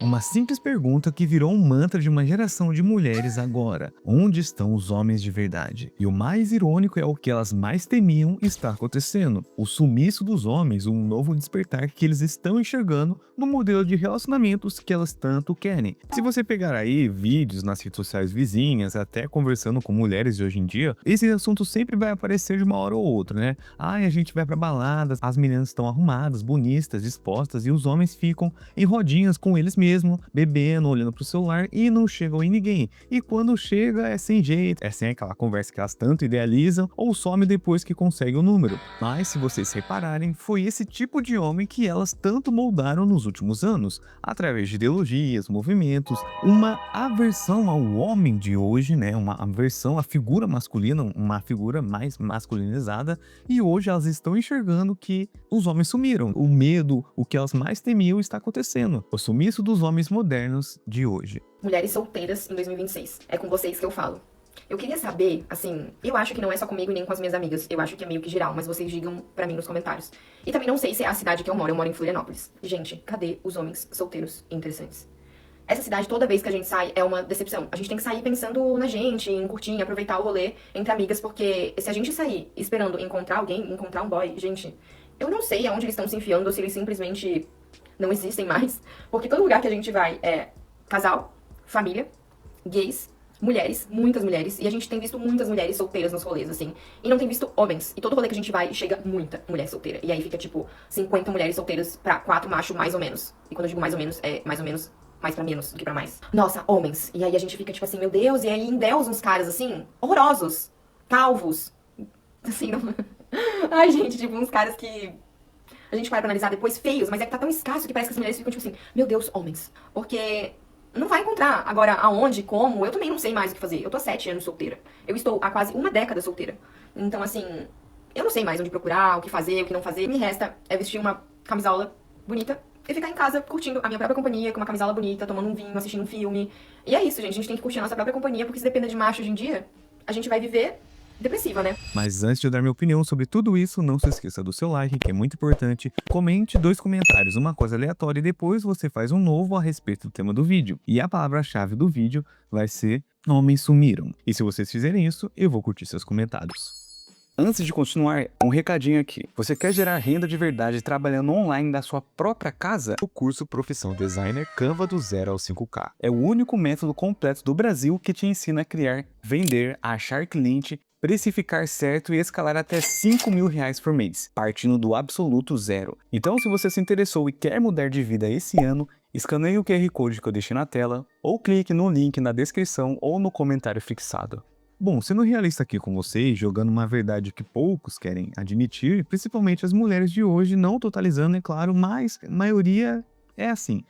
Uma simples pergunta que virou um mantra de uma geração de mulheres agora. Onde estão os homens de verdade? E o mais irônico é o que elas mais temiam está acontecendo. O sumiço dos homens, um novo despertar que eles estão enxergando no modelo de relacionamentos que elas tanto querem. Se você pegar aí vídeos nas redes sociais vizinhas, até conversando com mulheres de hoje em dia, esse assunto sempre vai aparecer de uma hora ou outra, né? Ai, a gente vai pra baladas, as meninas estão arrumadas, bonitas, dispostas e os homens ficam em rodinhas com eles mesmos, bebendo, olhando pro celular e não chegam em ninguém. E quando chega é sem jeito, é sem aquela conversa que elas tanto idealizam ou some depois que conseguem o número. Mas se vocês repararem, foi esse tipo de homem que elas tanto moldaram nos últimos anos, através de ideologias, movimentos, uma aversão ao homem de hoje, né? Uma aversão à figura masculina, uma figura mais masculinizada, e hoje elas estão enxergando que os homens sumiram. O medo, o que elas mais temiam está acontecendo. O sumiço dos homens modernos de hoje. Mulheres solteiras em 2026. É com vocês que eu falo. Eu queria saber, assim, eu acho que não é só comigo e nem com as minhas amigas. Eu acho que é meio que geral, mas vocês digam pra mim nos comentários. E também não sei se é a cidade que eu moro em Florianópolis. Gente, cadê os homens solteiros interessantes? Essa cidade, toda vez que a gente sai, é uma decepção. A gente tem que sair pensando na gente, em curtir, em aproveitar o rolê entre amigas, porque se a gente sair esperando encontrar alguém, encontrar um boy, gente, eu não sei aonde eles estão se enfiando, ou se eles simplesmente não existem mais. Porque todo lugar que a gente vai é casal, família, gays, mulheres, muitas mulheres. E a gente tem visto muitas mulheres solteiras nos rolês, assim. E não tem visto homens. E todo rolê que a gente vai, chega muita mulher solteira. E aí fica, tipo, 50 mulheres solteiras pra 4 machos, mais ou menos. E quando eu digo mais ou menos, é mais ou menos mais pra menos do que pra mais. Nossa, homens. E aí a gente fica, tipo assim, meu Deus. E aí endeusa uns caras, assim, horrorosos. Calvos. Assim, não... Ai, gente, tipo, uns caras que... A gente para pra analisar depois feios, mas é que tá tão escasso que parece que as mulheres ficam, tipo assim, meu Deus, homens. Porque não vai encontrar. Agora, aonde, como, eu também não sei mais o que fazer. Eu tô há 7 anos solteira. Eu estou há quase uma década solteira. Então, assim, eu não sei mais onde procurar, o que fazer, o que não fazer. O que me resta é vestir uma camisola bonita e ficar em casa curtindo a minha própria companhia, com uma camisola bonita, tomando um vinho, assistindo um filme. E é isso, gente. A gente tem que curtir a nossa própria companhia, porque se depender de macho hoje em dia, a gente vai viver depressiva, né? Mas antes de eu dar minha opinião sobre tudo isso, não se esqueça do seu like, que é muito importante. Comente 2 comentários, uma coisa aleatória, e depois você faz um novo a respeito do tema do vídeo. E a palavra-chave do vídeo vai ser homens sumiram. E se vocês fizerem isso, eu vou curtir seus comentários. Antes de continuar, um recadinho aqui. Você quer gerar renda de verdade trabalhando online da sua própria casa? O curso Profissão Designer Canva do 0 ao 5K. É o único método completo do Brasil que te ensina a criar, vender, achar cliente, precificar certo e escalar até R$ 5.000 por mês, partindo do absoluto zero. Então, se você se interessou e quer mudar de vida esse ano, escaneie o QR Code que eu deixei na tela, ou clique no link na descrição ou no comentário fixado. Bom, sendo realista aqui com vocês, jogando uma verdade que poucos querem admitir, principalmente as mulheres de hoje, não totalizando, é claro, mas a maioria é assim.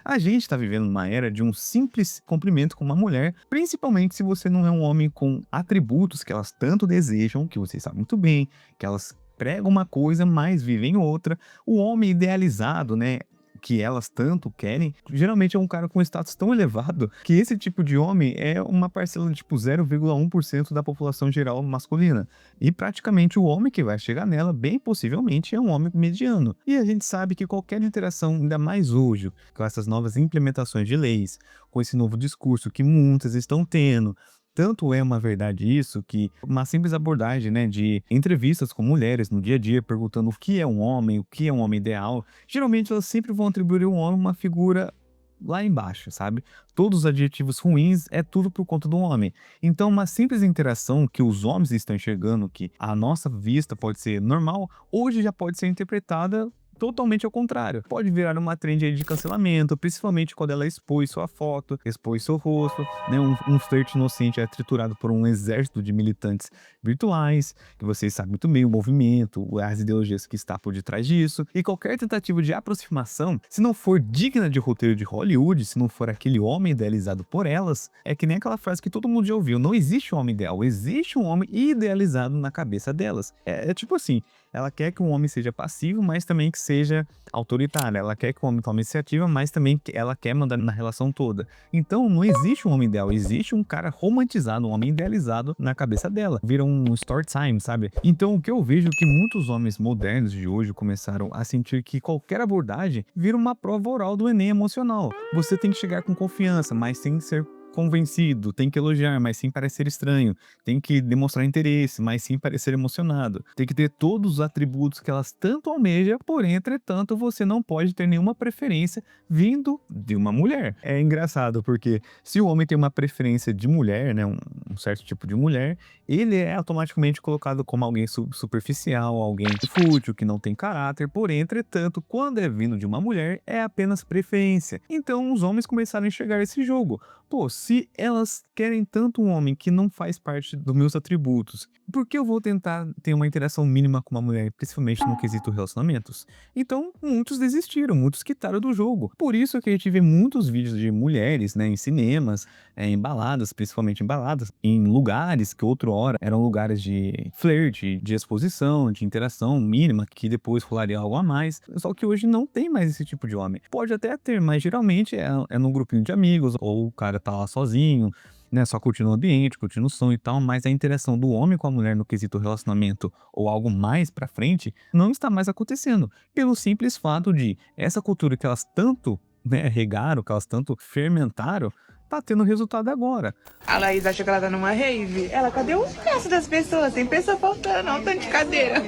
A gente está vivendo uma era de um simples cumprimento com uma mulher, principalmente se você não é um homem com atributos que elas tanto desejam, que vocês sabem muito bem, que elas pregam uma coisa, mas vivem outra. O homem idealizado, né? Que elas tanto querem, geralmente é um cara com status tão elevado que esse tipo de homem é uma parcela de tipo 0,1% da população geral masculina. E praticamente o homem que vai chegar nela, bem possivelmente, é um homem mediano. E a gente sabe que qualquer interação, ainda mais hoje, com essas novas implementações de leis, com esse novo discurso que muitas estão tendo, tanto é uma verdade isso que uma simples abordagem, né, de entrevistas com mulheres no dia a dia, perguntando o que é o que é um homem ideal, geralmente elas sempre vão atribuir ao homem uma figura lá embaixo, sabe? Todos os adjetivos ruins é tudo por conta do homem. Então, uma simples interação que os homens estão enxergando que a nossa vista pode ser normal, hoje já pode ser interpretada totalmente ao contrário. Pode virar uma trend aí de cancelamento, principalmente quando ela expôs sua foto, expôs seu rosto, né? Um flerte inocente é triturado por um exército de militantes virtuais, que vocês sabem muito bem o movimento, as ideologias que está por detrás disso, e qualquer tentativa de aproximação, se não for digna de roteiro de Hollywood, se não for aquele homem idealizado por elas, é que nem aquela frase que todo mundo já ouviu, não existe um homem ideal, existe um homem idealizado na cabeça delas. É tipo assim, Ela quer que o homem seja passivo, mas também que seja autoritário. Ela quer que o homem tome iniciativa, mas também que ela quer mandar na relação toda. Então não existe um homem ideal, existe um cara romantizado, um homem idealizado na cabeça dela. Vira um story time, sabe? Então o que eu vejo é que muitos homens modernos de hoje começaram a sentir que qualquer abordagem vira uma prova oral do Enem emocional. Você tem que chegar com confiança, mas sem ser convencido, tem que elogiar, mas sem parecer estranho, tem que demonstrar interesse, mas sem parecer emocionado, tem que ter todos os atributos que elas tanto almejam, porém, entretanto, você não pode ter nenhuma preferência vindo de uma mulher. É engraçado, porque se o homem tem uma preferência de mulher, né, um certo tipo de mulher, ele é automaticamente colocado como alguém superficial, alguém fútil, que não tem caráter, porém, entretanto, quando é vindo de uma mulher, é apenas preferência. Então, os homens começaram a enxergar esse jogo. Pô, se elas querem tanto um homem que não faz parte dos meus atributos, por que eu vou tentar ter uma interação mínima com uma mulher, principalmente no quesito relacionamentos? Então, muitos desistiram, muitos quitaram do jogo. Por isso que a gente vê muitos vídeos de mulheres, né, em cinemas, em baladas, principalmente em baladas, em lugares que outrora eram lugares de flerte, de exposição, de interação mínima, que depois rolaria algo a mais. Só que hoje não tem mais esse tipo de homem. Pode até ter, mas geralmente é num grupinho de amigos, ou o cara tá lá sozinho, né, só curtindo o ambiente, curtindo o som e tal, mas a interação do homem com a mulher no quesito relacionamento ou algo mais pra frente não está mais acontecendo, pelo simples fato de essa cultura que elas tanto, né, regaram, que elas tanto fermentaram, tá tendo resultado agora. A Laís acha que ela tá numa rave. Ela, cadê o resto das pessoas? Tem pessoa faltando, olha o tanto de cadeira.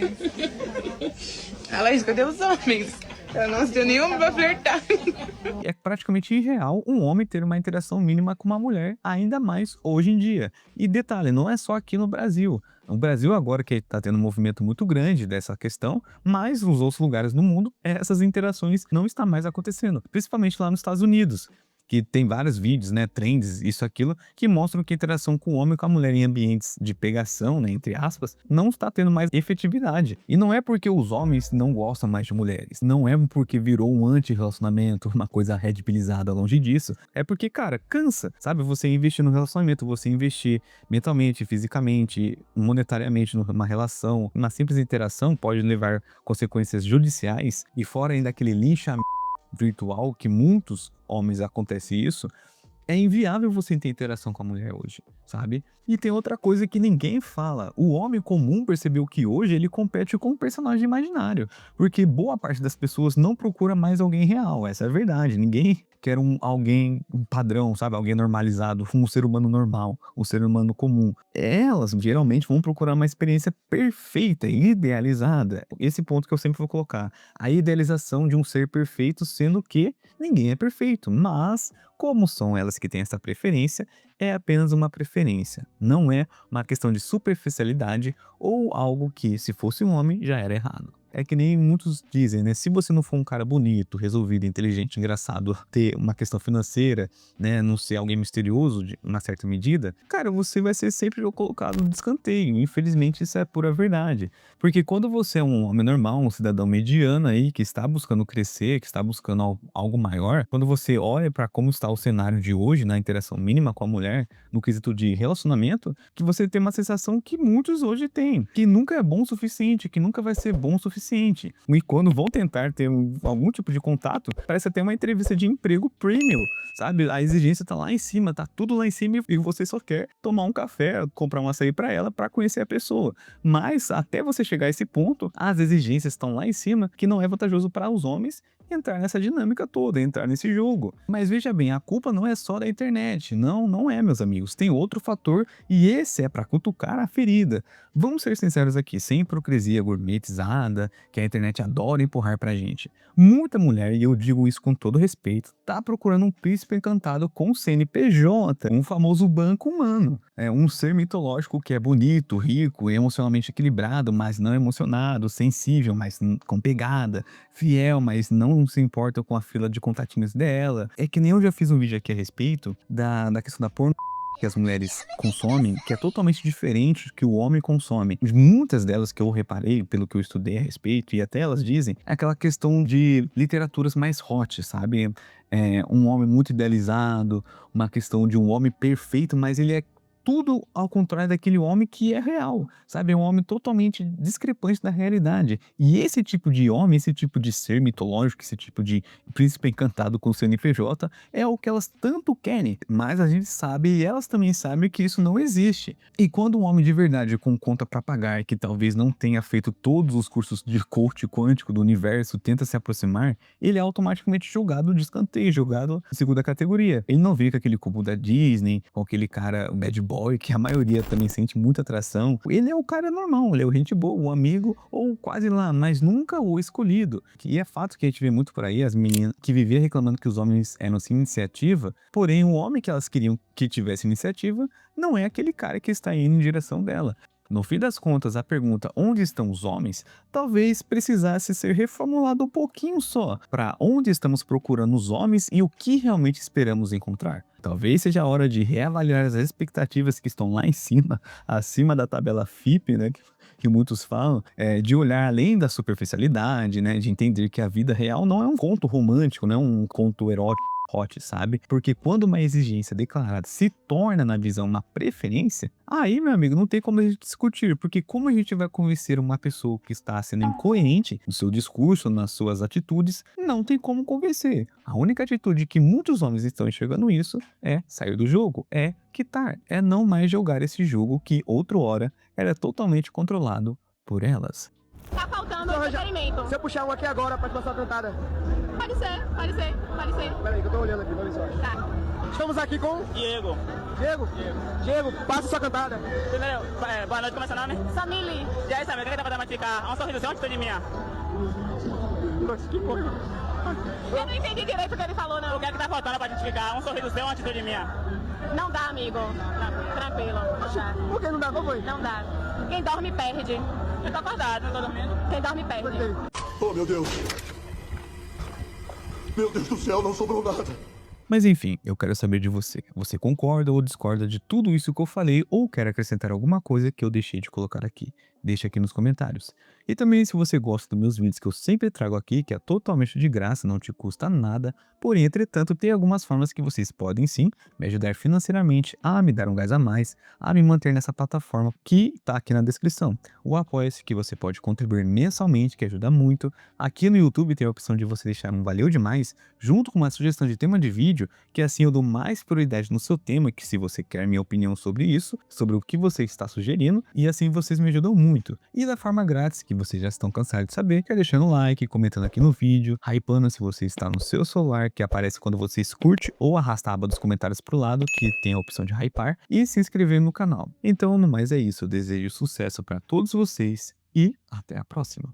A Laís, cadê os homens? Eu não tenho nenhum homem pra flertar. É praticamente irreal um homem ter uma interação mínima com uma mulher, ainda mais hoje em dia. E detalhe, não é só aqui no Brasil. O Brasil agora que está tendo um movimento muito grande dessa questão, mas nos outros lugares do mundo, essas interações não estão mais acontecendo, principalmente lá nos Estados Unidos. Que tem vários vídeos, né, trends, isso, aquilo, que mostram que a interação com o homem e com a mulher em ambientes de pegação, né, entre aspas, não está tendo mais efetividade. E não é porque os homens não gostam mais de mulheres, não é porque virou um anti-relacionamento, uma coisa redbilizada longe disso, é porque, cara, cansa, sabe? Você investir no relacionamento, você investir mentalmente, fisicamente, monetariamente numa relação, uma simples interação pode levar consequências judiciais, e fora ainda aquele linchamento virtual que muitos homens acontece isso, é inviável você ter interação com a mulher hoje, sabe? E tem outra coisa que ninguém fala. O homem comum percebeu que hoje ele compete com um personagem imaginário, porque boa parte das pessoas não procura mais alguém real, essa é a verdade. Ninguém quer alguém um padrão, sabe? Alguém normalizado, um ser humano normal, um ser humano comum. Elas geralmente vão procurar uma experiência perfeita, idealizada. Esse ponto que eu sempre vou colocar. A idealização de um ser perfeito, sendo que ninguém é perfeito, mas como são elas que têm essa preferência, é apenas uma preferência, não é uma questão de superficialidade ou algo que, se fosse um homem, já era errado. É que nem muitos dizem, né? Se você não for um cara bonito, resolvido, inteligente, engraçado, ter uma questão financeira, né? Não ser alguém misterioso de uma certa medida, cara, você vai ser sempre colocado de escanteio. Infelizmente, isso é pura verdade. Porque quando você é um homem normal, um cidadão mediano aí, que está buscando crescer, que está buscando algo maior, quando você olha para como está o cenário de hoje, na interação mínima com a mulher, no quesito de relacionamento, que você tem uma sensação que muitos hoje têm, que nunca é bom o suficiente, que nunca vai ser bom o suficiente. E quando vão tentar ter algum tipo de contato, parece até uma entrevista de emprego premium, sabe? A exigência tá lá em cima, tá tudo lá em cima e você só quer tomar um café, comprar um açaí pra ela pra conhecer a pessoa. Mas até você chegar a esse ponto, as exigências estão lá em cima, que não é vantajoso para os homens entrar nessa dinâmica toda, entrar nesse jogo. Mas veja bem, a culpa não é só da internet. Não, não é, meus amigos. Tem outro fator e esse é para cutucar a ferida. Vamos ser sinceros aqui, sem hipocrisia gourmetizada, que a internet adora empurrar pra gente. Muita mulher, e eu digo isso com todo respeito, tá procurando um príncipe encantado com CNPJ, um famoso banco humano. É um ser mitológico que é bonito, rico, emocionalmente equilibrado, mas não emocionado, sensível, mas com pegada, fiel, mas não se importa com a fila de contatinhos dela. É que nem eu já fiz um vídeo aqui a respeito da questão da porno que as mulheres consomem, que é totalmente diferente do que o homem consome. Muitas delas que eu reparei, pelo que eu estudei a respeito, e até elas dizem, é aquela questão de literaturas mais hot, sabe? Um homem muito idealizado, uma questão de um homem perfeito, mas ele é tudo ao contrário daquele homem que é real, sabe? É um homem totalmente discrepante da realidade. E esse tipo de homem, esse tipo de ser mitológico, esse tipo de príncipe encantado com CNPJ, é o que elas tanto querem. Mas a gente sabe, e elas também sabem, que isso não existe. E quando um homem de verdade com conta pra pagar, que talvez não tenha feito todos os cursos de coach quântico do universo, tenta se aproximar, ele é automaticamente jogado de escanteio, jogado de segunda categoria. Ele não vê com aquele cubo da Disney, com aquele cara, o bad boy, que a maioria também sente muita atração. Ele é o cara normal, ele é o gente boa, o amigo, ou quase lá, mas nunca o escolhido. E é fato que a gente vê muito por aí, as meninas que viviam reclamando que os homens eram sem iniciativa, porém o homem que elas queriam que tivesse iniciativa não é aquele cara que está indo em direção dela. No fim das contas, a pergunta onde estão os homens talvez precisasse ser reformulada um pouquinho só, para onde estamos procurando os homens e o que realmente esperamos encontrar. Talvez seja a hora de reavaliar as expectativas que estão lá em cima, acima da tabela FIPE, né, que muitos falam, de olhar além da superficialidade, né, de entender que a vida real não é um conto romântico, não é um conto erótico, hot, sabe? Porque quando uma exigência declarada se torna na visão uma preferência, aí, meu amigo, não tem como a gente discutir, porque como a gente vai convencer uma pessoa que está sendo incoerente no seu discurso, nas suas atitudes, não tem como convencer. A única atitude que muitos homens estão enxergando isso é sair do jogo, é quitar, é não mais jogar esse jogo que outrora era totalmente controlado por elas. Tá faltando entretenimento. Se eu puxar um aqui agora, pode passar a cantada. Pode ser, pode ser, pode ser. Peraí, que eu tô olhando aqui, vamos ver só. Tá. Estamos aqui com Diego. Diego. Diego, passa sua cantada. Primeiro, boa noite, como é seu nome? Samili. E aí, Samir, o que tá fazendo ficar? Um sorriso seu, uma atitude minha. Nossa, que porra. Eu não entendi direito o que ele falou, não. O que é que tá faltando pra identificar? Um sorriso seu, uma atitude minha. Não dá, amigo. Tranquilo. Não dá. Por que não dá? Qual foi? Não dá. Quem dorme perde. Eu tô acordado, não tô dormindo. Quem dorme perde. Oh, meu Deus! Meu Deus do céu, não sobrou nada! Mas enfim, eu quero saber de você. Você concorda ou discorda de tudo isso que eu falei ou quer acrescentar alguma coisa que eu deixei de colocar aqui? Deixa aqui nos comentários. E também, se você gosta dos meus vídeos que eu sempre trago aqui, que é totalmente de graça, não te custa nada, porém, entretanto, tem algumas formas que vocês podem sim me ajudar financeiramente a me dar um gás a mais, a me manter nessa plataforma que tá aqui na descrição. O Apoia-se, que você pode contribuir mensalmente, que ajuda muito. Aqui no YouTube tem a opção de você deixar um valeu demais, junto com uma sugestão de tema de vídeo, que assim eu dou mais prioridade no seu tema, que se você quer minha opinião sobre isso, sobre o que você está sugerindo, e assim vocês me ajudam muito. E da forma grátis, que vocês já estão cansados de saber, que é deixando o like, comentando aqui no vídeo, hypando se você está no seu celular, que aparece quando vocês curte ou arrasta a aba dos comentários pro lado, que tem a opção de hypar, e se inscrever no canal. Então, no mais é isso, eu desejo sucesso para todos vocês e até a próxima.